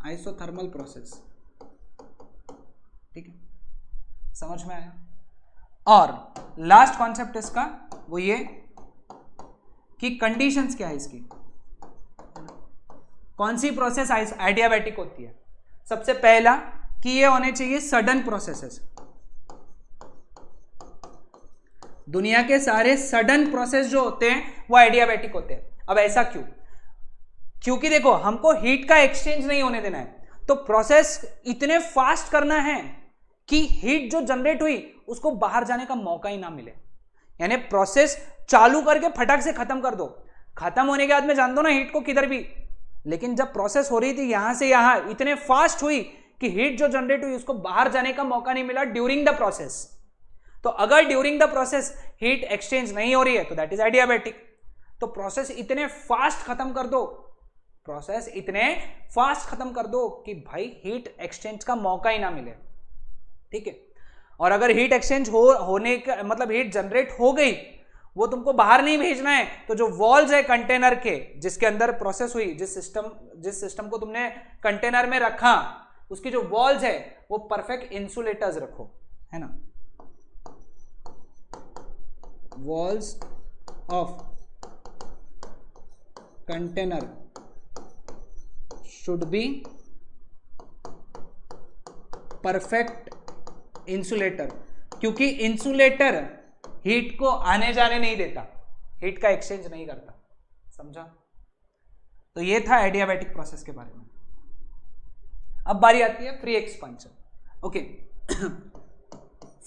isothermal process. ठीक है, समझ में आया? और लास्ट कॉन्सेप्ट इसका वो ये कि कंडीशंस क्या है इसकी, कौन सी प्रोसेस एडियाबैटिक होती है। सबसे पहला कि ये होने चाहिए सडन प्रोसेसेस। दुनिया के सारे सडन प्रोसेस जो होते हैं वो एडियाबैटिक होते हैं। अब ऐसा क्यों? क्योंकि देखो, हमको हीट का एक्सचेंज नहीं होने देना है, तो प्रोसेस इतने फास्ट करना है कि हीट जो जनरेट हुई उसको बाहर जाने का मौका ही ना मिले। यानी प्रोसेस चालू करके फटाक से खत्म कर दो, खत्म होने के बाद में जान दो ना हीट को किधर भी। लेकिन जब प्रोसेस हो रही थी यहां से यहां, इतने फास्ट हुई कि हीट जो जनरेट हुई उसको बाहर जाने का मौका नहीं मिला ड्यूरिंग द प्रोसेस। तो अगर during the process heat exchange नहीं हो रही है तो दैट इज एडियाबैटिक। तो प्रोसेस इतने फास्ट खत्म कर दो, प्रोसेस इतने फास्ट खत्म कर दो कि भाई हीट एक्सचेंज का मौका ही ना मिले। ठीक है, और अगर हीट एक्सचेंज होने का मतलब हीट जनरेट हो गई, वो तुमको बाहर नहीं भेजना है, तो जो वॉल्स है कंटेनर के जिसके अंदर प्रोसेस हुई, जिस सिस्टम को तुमने कंटेनर में रखा, उसकी जो वॉल्स है वो परफेक्ट इंसुलेटर्स रखो, है ना। Walls of container should be perfect insulator, क्योंकि इंसुलेटर हीट को आने जाने नहीं देता, हीट का एक्सचेंज नहीं करता। समझा? तो ये था एडियाबैटिक प्रोसेस के बारे में। अब बारी आती है free expansion. Okay,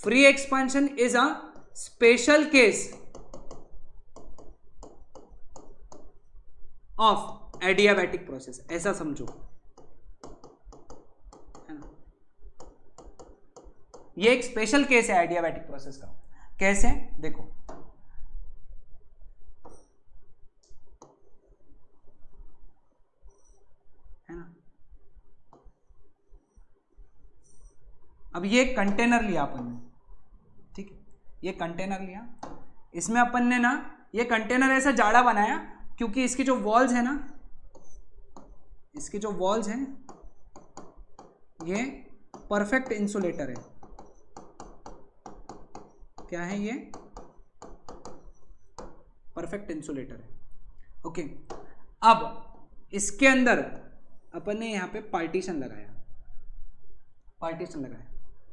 free expansion is a special case of adiabatic process, ऐसा समझो, है ना। ये एक स्पेशल केस है एडियाबैटिक प्रोसेस का। कैसे? देखो, है ना। अब ये कंटेनर लिया अपन ने, ठीक है, ये कंटेनर लिया, इसमें अपन ने ना ये कंटेनर ऐसा जाड़ा बनाया क्योंकि इसकी जो वॉल्स है ना, इसकी जो वॉल्स हैं ये परफेक्ट इंसुलेटर है। क्या है ये? परफेक्ट इंसुलेटर है। ओके, अब इसके अंदर अपन ने यहां पे पार्टीशन लगाया,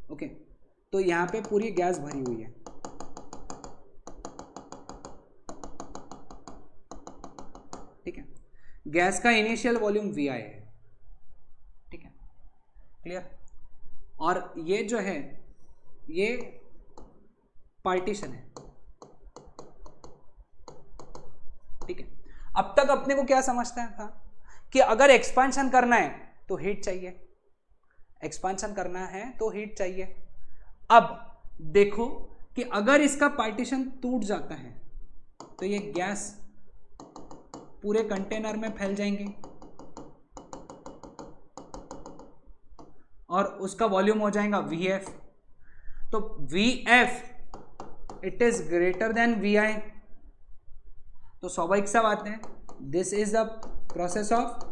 ओके, तो यहां पे पूरी गैस भरी हुई है, ठीक है। गैस का इनिशियल वॉल्यूम Vi है, ठीक है, क्लियर। और ये जो है ये पार्टीशन है, ठीक है, अब तक अपने को क्या समझता था कि अगर एक्सपांशन करना है तो हीट चाहिए, एक्सपांशन करना है तो हीट चाहिए। अब देखो कि अगर इसका पार्टीशन टूट जाता है तो ये गैस पूरे कंटेनर में फैल जाएंगे और उसका वॉल्यूम हो जाएगा VF। तो VF it is greater than VI। तो स्वाभाविक सा बात है, this is the process of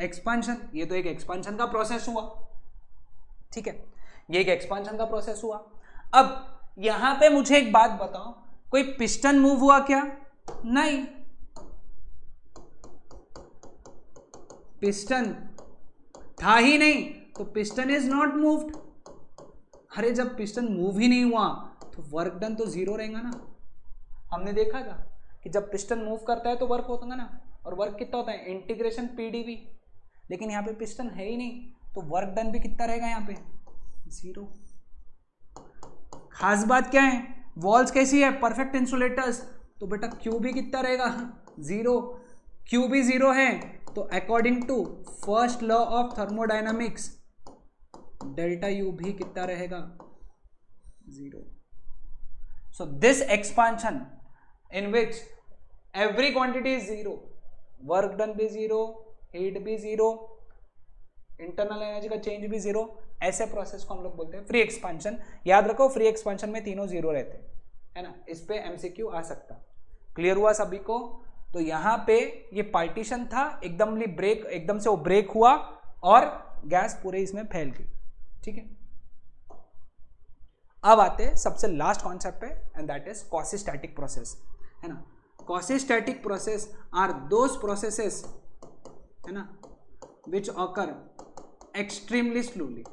expansion. ये तो एक एक्सपांशन का प्रोसेस हुआ, ठीक है, ये एक एक्सपांशन का प्रोसेस हुआ। अब यहां पे मुझे एक बात बताओ, कोई पिस्टन मूव हुआ क्या? नहीं, पिस्टन था ही नहीं, तो पिस्टन इज नॉट मूव्ड। अरे जब पिस्टन मूव ही नहीं हुआ तो वर्क डन तो जीरो रहेगा ना। हमने देखा था कि जब पिस्टन मूव करता है तो वर्क होता है ना, और वर्क कितना होता है? Integration PdV। लेकिन यहाँ पे पिस्टन है ही नहीं, तो वर्क डन भी कितना रहेगा? यहाँ पे जीरो। खास बात क्या है, वॉल्स कैसी है? परफेक्ट इंसुलेटर्स, तो बेटा क्यू भी कितना रहेगा? जीरो। क्यू भी जीरो है, तो according to first law of thermodynamics delta U भी कितना रहेगा? Zero. So this expansion in which every quantity is zero, work done भी जीरो, हीट भी जीरो, इंटरनल एनर्जी का चेंज भी जीरो, ऐसे प्रोसेस को हम लोग बोलते हैं फ्री एक्सपांशन। याद रखो, फ्री एक्सपांशन में तीनों जीरो रहते हैं, है ना। इस पे MCQ आ सकता। क्लियर हुआ सभी को? तो यहां पे ये पार्टीशन था, एकदम से वो ब्रेक हुआ और गैस पूरे इसमें फैल गई, ठीक है। अब आते हैं सबसे लास्ट कॉन्सेप्ट पे, एंड दैट इज क्वासीस्टैटिक प्रोसेस, है ना। क्वासीस्टैटिक प्रोसेस आर दोज प्रोसेसेस, है ना, विच ऑकर एक्सट्रीमली स्लोली।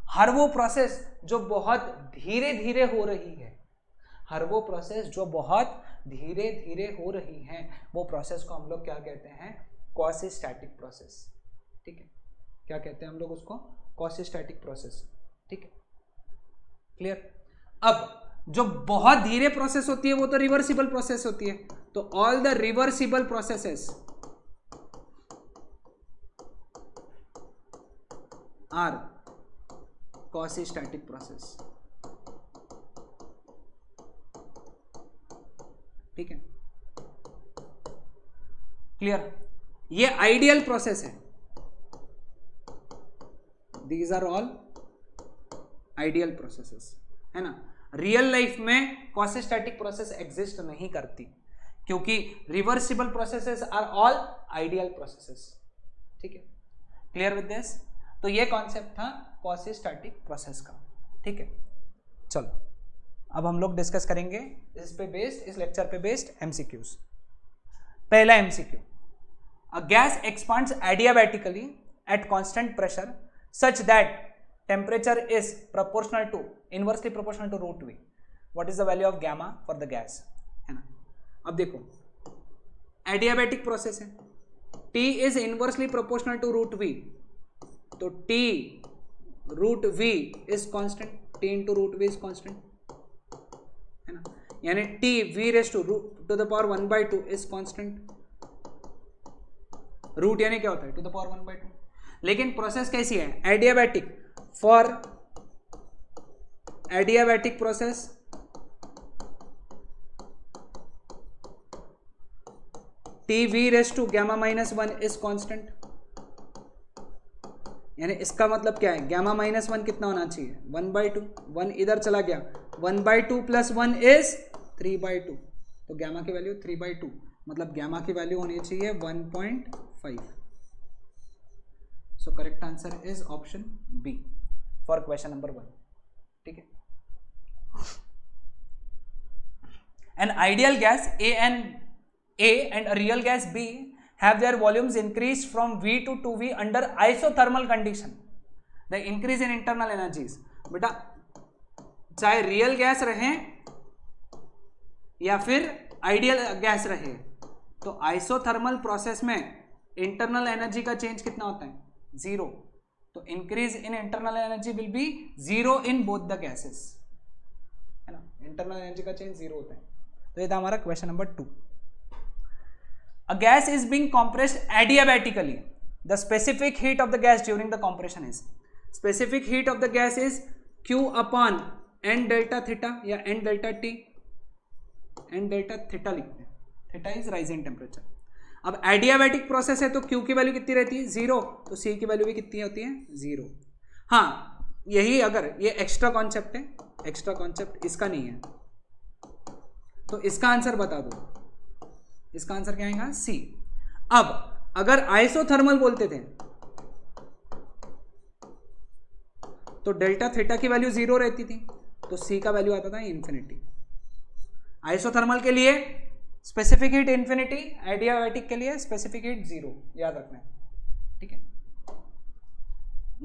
हर वो प्रोसेस जो बहुत धीरे धीरे हो रही है, हर वो प्रोसेस जो बहुत धीरे धीरे हो रही है, वो प्रोसेस को हम लोग क्या कहते हैं? क्वासीस्टैटिक प्रोसेस, ठीक है। क्या कहते हैं हम लोग उसको? क्वासीस्टैटिक प्रोसेस, ठीक है। क्लियर? अब जो बहुत धीरे प्रोसेस होती है वो तो रिवर्सिबल प्रोसेस होती है, तो all the reversible processes are quasistatic process, ठीक है। क्लियर? ये आइडियल प्रोसेस है, these are all ideal processes, है ना। रियल लाइफ में क्वासीस्टैटिक प्रोसेस एग्जिस्ट नहीं करती, क्योंकि reversible processes are all ideal processes, ठीक है। Clear with this? तो ये कॉन्सेप्ट था क्वासीस्टैटिक प्रोसेस का, ठीक है। चलो अब हम लोग डिस्कस करेंगे इस पे बेस्ड, इस लेक्चर पे बेस्ड MCQs। पहला MCQ, a gas expands adiabatically at constant pressure such that temperature is proportional to, inversely proportional to root V। What is the value of gamma for the gas, है ना। अब देखो, adiabatic process है, T is inversely proportional to root V, तो T root V is constant, T into root V is constant, है ना। यानी T V raise to the power 1/2 is constant. Root यानी क्या होता है? To the power 1/2। लेकिन प्रोसेस कैसी है? Adiabatic. For adiabatic process TV raise to gamma -1 is constant. यानी इसका मतलब क्या है? gamma -1 कितना होना चाहिए? 1/2। 1 इधर चला गया, 1/2 + 1 इज 3/2, तो गैमा की वैल्यू 3/2, मतलब गैमा की वैल्यू होनी चाहिए 1.5। सो correct answer is option B for question number 1, ठीक है। An ideal gas A and a real gas B have their volumes increased from V to 2V under isothermal condition. The increase in internal energies, बेटा चाहे real gas रहे या फिर ideal gas रहे, तो isothermal process में internal energy का change कितना होता है? 0। तो increase in internal energy will be zero in both the gases, है ना, इंटरनल एनर्जी का चेंज जीरो होता है। तो ये था हमारा question number 2। A gas is being compressed adiabatically, the specific heat of the gas during the compression is, specific heat of the gas is Q upon n delta theta या n delta t, n delta theta लिखते हैं, theta is rise in temperature। अब adiabatic process है तो Q की value कितनी रहती है, जीरो, तो C की वैल्यू भी कितनी होती है, जीरो। हाँ, यही अगर ये एक्स्ट्रा कॉन्सेप्ट है, एक्स्ट्रा कॉन्सेप्ट इसका नहीं है, तो इसका आंसर बता दो, इसका आंसर क्या आएगा, सी। अब अगर आइसोथर्मल बोलते थे तो डेल्टा थीटा की वैल्यू जीरो रहती थी, तो सी का वैल्यू आता था इन्फिनिटी। आइसोथर्मल के लिए स्पेसिफिक हीट इन्फिनिटी, एडियाबैटिक के लिए स्पेसिफिक हीट जीरो, याद रखना है, ठीक है।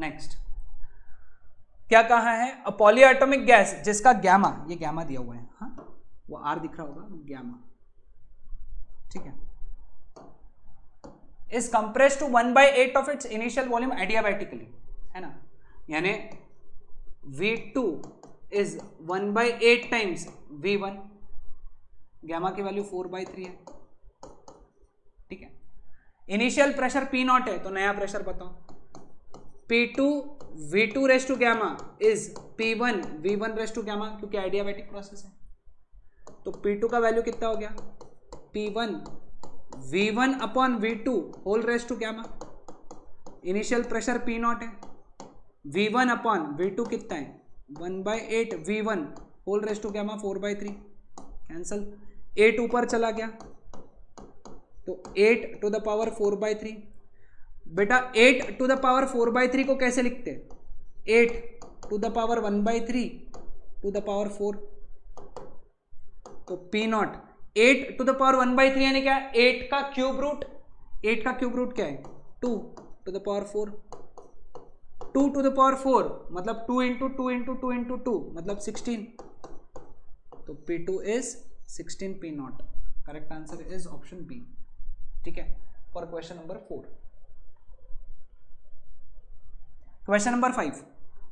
नेक्स्ट क्या कहा है, अ पॉलीएटॉमिक गैस जिसका गैमा, ये गैमा दिया हुआ है, हाँ वो आर दिख रहा होगा, गैमा, ठीक है, is compressed to 1/8 of its initial volume adiabatically, है ना, यानी V2 is 1/8 times V1, gamma की वैल्यू 4/3 है, ठीक है। इनिशियल प्रेशर P0 है, तो नया प्रेशर बताओ, P2 V2 raise to gamma is P1 V1 raise to gamma, क्योंकि एडियाबैटिक प्रोसेस है, तो P2 का वैल्यू कितना हो गया, P1 V1 upon V2 whole raise to gamma, initial pressure P0 है, V1 अपॉन V2 कितना है, 1/8 V1 whole raise to gamma 4/3, cancel, 8 ऊपर चला गया, तो 8 टू द पावर 4/3। बेटा 8 टू द पावर 4/3 को कैसे लिखते हैं, 8 to the power 1/3 to the power 4, तो P0 8 टू द पावर 1/3 यानी क्या, 8 का क्यूब रूट, 8 का क्यूब रूट क्या है, 2 to the power 4, 2 to the power 4 मतलब 2 इंटू 2 इंटू 2 इंटू 2 मतलब 16, तो P2 is 16 P0, correct answer is option B, ठीक है, for question number 4। Question number 5,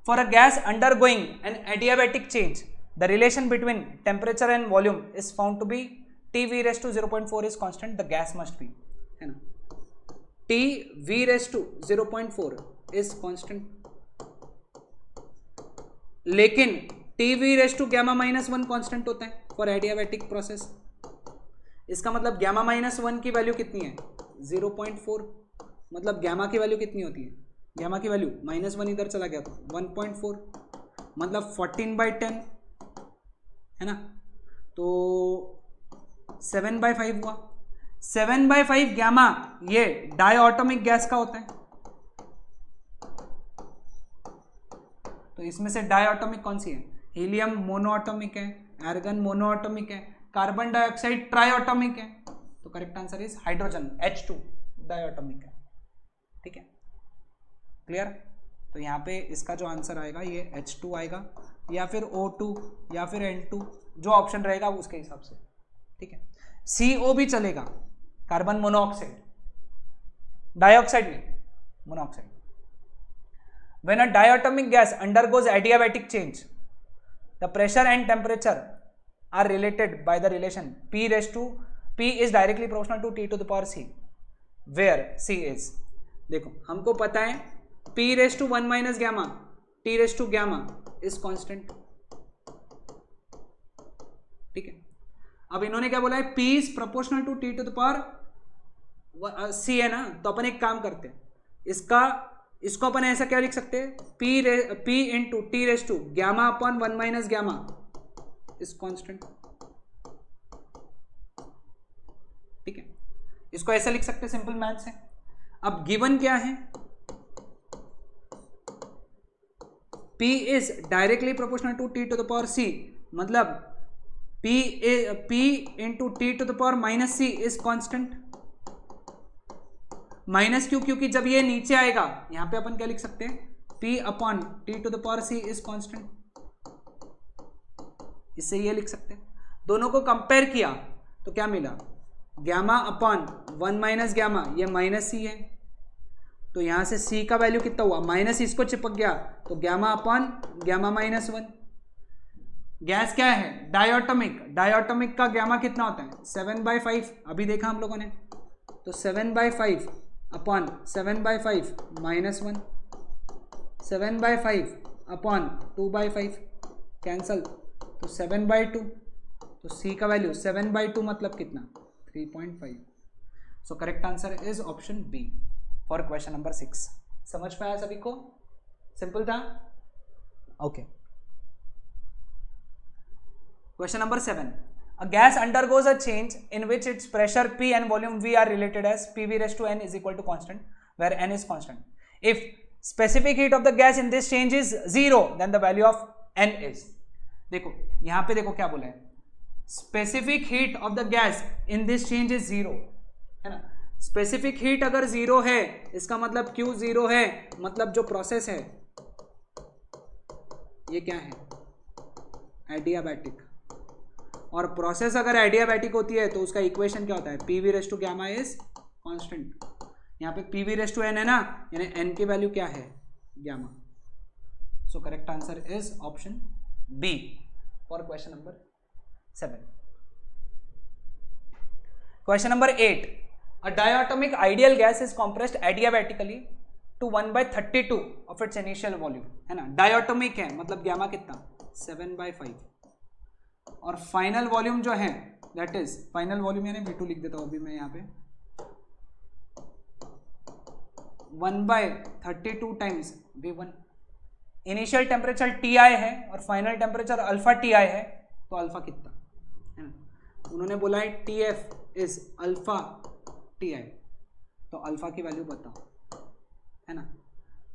for a gas undergoing an adiabatic change the relation between temperature and volume is found to be Tv raised to 0.4 is constant, the gas must be, है ना, Tv raised to 0.4 is constant, लेकिन Tv raised to gamma minus 1 constant होता है for adiabatic process। इसका मतलब gamma minus 1 की value कितनी है, 0.4, मतलब gamma की वैल्यू कितनी होती है, gamma की वैल्यू -1 इधर चला गया तो 1.4, मतलब 14/10, है ना, तो 7/5 हुआ, 7/5 गैमा ये डायऑटोमिक गैस का होता है, तो इसमें से डायऑटोमिक कौन सी है, हीलियम मोनोएटॉमिक है, आर्गन मोनोएटॉमिक है, कार्बन डाइऑक्साइड ट्राइऑटोमिक है, तो correct answer is hydrogen H2 डायऑटोमिक है, ठीक है, क्लियर। तो यहाँ पे इसका जो आंसर आएगा ये H2 आएगा, या फिर O2 या फिर N2, जो ऑप्शन रहेगा उसके हिसाब से, ठीक है। CO भी चलेगा, कार्बन मोनोऑक्साइड, डाइऑक्साइड नहीं, monoxide. When a diatomic gas undergoes adiabatic change, the pressure and temperature are related by the relation P is directly proportional to T to the power C, where C is, देखो हमको पता है P raise to 1 minus gamma T raise to gamma is constant, ठीक है। अब इन्होंने क्या बोला है, P is proportional to T to the power C है ना, तो अपन एक काम करते हैं, इसको अपन ऐसा क्या लिख सकते हैं, P into T raise to gamma upon 1 minus gamma is constant, ठीक है, इसको ऐसा लिख सकते हैं, सिंपल मैथ्स है। अब गिवन क्या है, P is directly proportional to T to the power C, मतलब P into T to the power minus C is constant, minus क्यों, क्योंकि जब ये नीचे आएगा यहां पे अपन क्या लिख सकते हैं, P upon T to the power C is constant, इससे ये लिख सकते हैं। दोनों को कंपेयर किया तो क्या मिला, गैमा अपॉन 1 माइनस गैमा ये माइनस C है, तो यहां से C का वैल्यू कितना हुआ, माइनस इसको चिपक गया तो gamma upon gamma minus 1। Gas क्या है, डायटोमिक, डायटोमिक का गैमा कितना होता है 7/5, अभी देखा हम लोगों ने, तो 7/5 अपॉन 7/5 -1, 7/5 अपॉन 2/5 कैंसल, तो 7/2, तो C का वैल्यू 7/2 मतलब कितना 3.5। So correct answer is option B for question number 6। समझ में आया सभी को, सिंपल था, okay. Question number 7. A gas undergoes a change in which its pressure P and volume V are related as PV raised to N is equal to constant, where N is constant. If specific heat of the gas in this change is 0, then the value of N is. देखो यहाँ पे देखो क्या बोला है, specific heat of the gas in this change is 0, है ना। specific heat अगर 0 है इसका मतलब Q 0 है, मतलब जो प्रोसेस है ये क्या है, एडियाबैटिक। और प्रोसेस अगर एडियाबैटिक होती है तो उसका इक्वेशन क्या होता है, P V raise to gamma is constant. यहाँ पे P V raise to N है ना, यानी एन की वैल्यू क्या है, gamma. So correct answer is option B for question number 7। Question number 8. A diatomic ideal gas is compressed adiabatically to 1/32 of its initial volume, है ना। Diatomic है मतलब गैमा कितना 7/5, और फाइनल वॉल्यूम जो है दैट इज, फाइनल वॉल्यूम यानी V2 लिख देता हूं अभी मैं यहाँ पे, 1/32 times V1। Initial temperature Ti है और फाइनल टेम्परेचर अल्फा Ti है, तो अल्फा कितना है ना, उन्होंने बोला है TF इज अल्फा Ti, तो अल्फा की वैल्यू बताओ, है ना।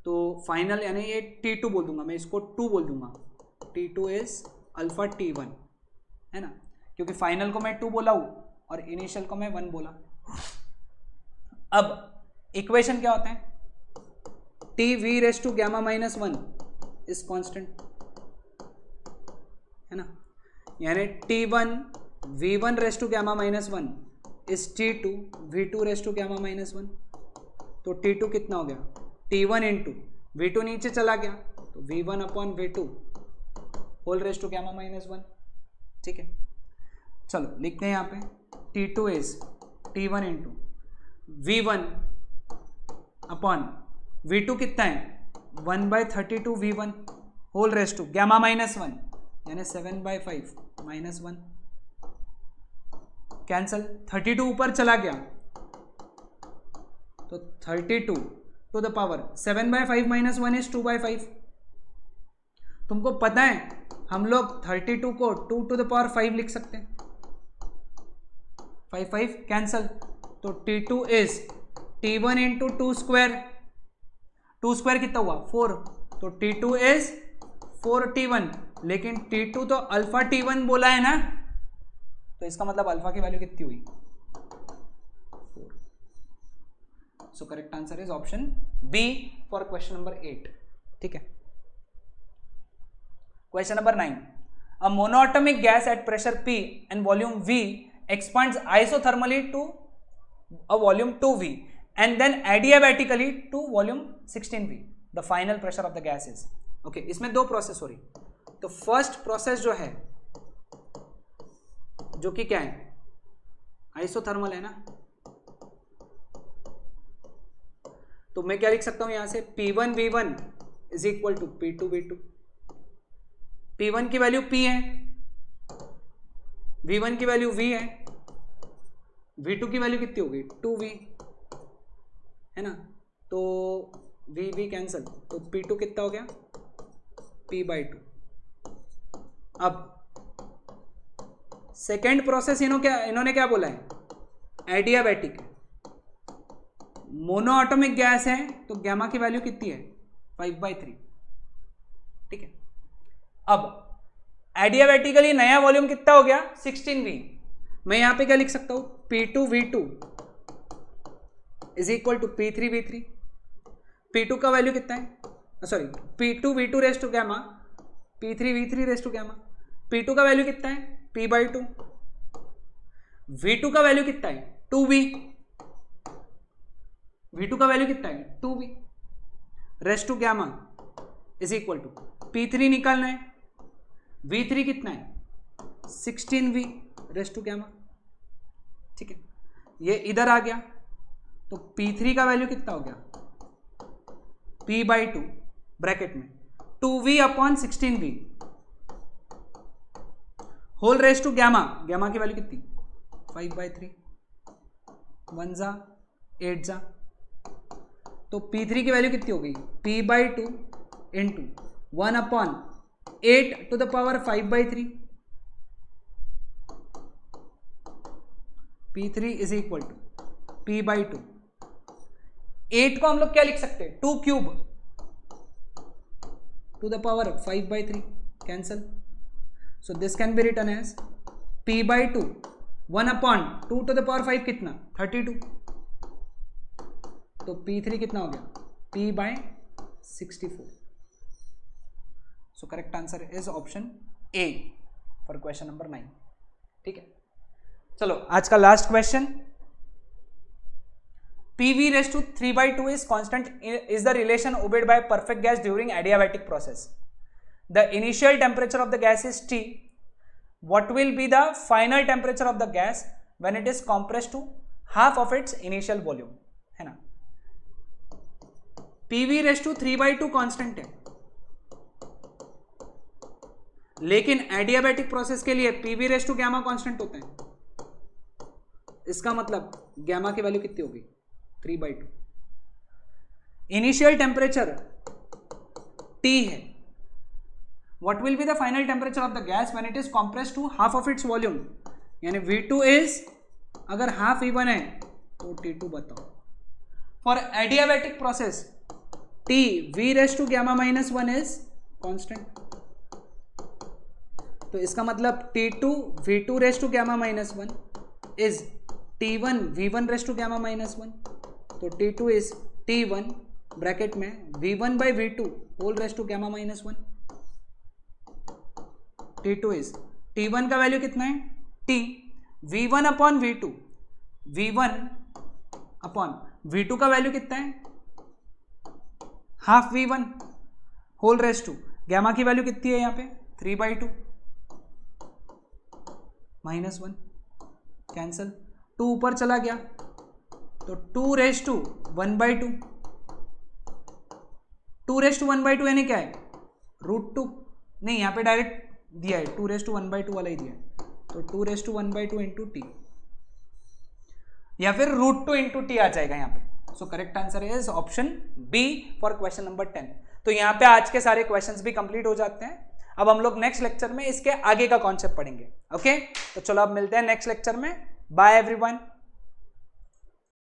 तो फाइनल यानी ये T2 बोल दूंगा मैं, इसको 2 बोल दूंगा, T2 इज अल्फा T1, है ना, क्योंकि फाइनल को मैं 2 बोला हूं और इनिशियल को मैं 1 बोला। अब इक्वेशन क्या होता है, T V raise to gamma minus 1 is constant, है ना, यानी T1 V1 raise to gamma minus 1 is T2 V2 raise to gamma minus 1। तो T2 कितना हो गया, T1 इंटू V2 नीचे चला गया तो V1 upon V2 whole raise to gamma minus 1, ठीक है। चलो लिखते हैं यहाँ पे T2 is T1 into V1 upon V2 कितना है 1/32 V1 whole raise to gamma minus 1, यानी 7/5 -1 कैंसल, 32 ऊपर चला गया तो 32 टू द पावर 7/5 -1 इज 2/5। तुमको पता है हम लोग 32 को 2 टू द पावर 5 लिख सकते हैं, 5 कैंसल, तो T2 is T1 into 2 square, 2 square कितना हुआ 4, तो T2 इज 4T1, लेकिन T2 तो अल्फा T1 बोला है ना, तो इसका मतलब अल्फा की वैल्यू कितनी हुई 4। So correct answer is option B for question number 8, ठीक है। Question number 9. A monoatomic gas at pressure P and volume V expands isothermally to a volume 2V and then adiabatically to volume 16V. The final pressure of the gas is. Okay, इसमें दो process हो रही। तो first process जो है, जो कि क्या है आइसोथर्मल है ना, तो मैं क्या लिख सकता हूं यहां से P1 V1 is equal to P2 V2। P1 की वैल्यू P है, V1 की वैल्यू V है, V2 की वैल्यू कितनी होगी 2V, है ना, तो V कैंसल, तो P2 कितना हो गया P/2। अब सेकेंड प्रोसेस इन्होंने क्या बोला है एडियाबैटिक, मोनोएटॉमिक गैस है तो गैमा की वैल्यू कितनी है 5/3, ठीक है। अब एडियाबैटिकली नया वॉल्यूम कितना हो गया 16V, मैं यहां पे क्या लिख सकता हूं P2 V2 is equal to P3 V3। P2 का वैल्यू कितना है, sorry P2 V2 raise to gamma, P3 V3 raise to gamma. P2 का वैल्यू कितना है P/2, V2 का वैल्यू कितना है 2V, V2 का वैल्यू कितना है 2V raised to gamma is equal to P3 निकालना है, V3 कितना है 16V रेस्ट टू गैमा, ठीक है। ये इधर आ गया तो P3 का वैल्यू कितना हो गया P/2 ब्रैकेट में 2V upon 16V whole raised to gamma, gamma की वैल्यू कितनी 5/3, 1 जा 8 जा, तो P3 की वैल्यू कितनी हो गई P/2 into 1 upon 8 to the power 5/3, P3 is equal to P/2। 8 को हम लोग क्या लिख सकते हैं 2 cube two the power 5/3, cancel, so this can be written as P/2 1 upon 2 to the power 5 कितना 32, तो P3 कितना हो गया P/64। so correct answer is option A for question number 9, ठीक है। चलो आज का last question, PV raised to 3/2 is constant is the relation obeyed by perfect gas during adiabatic process. The initial temperature of the gas is T. What will be the final temperature of the gas when it is compressed to half of its initial volume? है ना, PV raised to 3/2 constant है, लेकिन adiabatic process के लिए PV raised to gamma constant होता है। इसका मतलब गैमा की वैल्यू कितनी होगी 3/2। इनिशियल टेम्परेचर T है, what will be the final temperature of the gas when it is compressed to half of its volume, यानी V2 is अगर हाफ V1 है तो T2 बताओ। For adiabatic process T V raised to gamma minus 1 is constant, तो इसका मतलब T2 V2 raised to gamma minus 1 is T1 V1 raised to gamma minus 1, तो T2 is T1 bracket में V1 by V2 whole raised to gamma minus 1, T2 is T1 का value कितना है T V1 upon V2, V1 upon V2 का value कितना है half V1 whole raised to gamma की value कितनी है यहाँ पे 3/2 -1, कैंसल, 2 ऊपर चला गया तो 2 रेस्ट टू 1/2, 2 रेस्ट टू 1/2 यानी क्या है √2, नहीं यहाँ पे डायरेक्ट दिया है 2 रेस्ट टू 1/2 वाला ही दिया है, तो 2 रेस्ट टू 1/2 इंटू टी या फिर √2 इंटू टी आ जाएगा यहाँ पे। So correct answer is option B for question number 10। तो यहाँ पे आज के सारे क्वेश्चंस भी कंप्लीट हो जाते हैं। अब हम लोग नेक्स्ट लेक्चर में इसके आगे का कॉन्सेप्ट पढ़ेंगे। ओके, तो चलो अब मिलते हैं नेक्स्ट लेक्चर में। Bye everyone.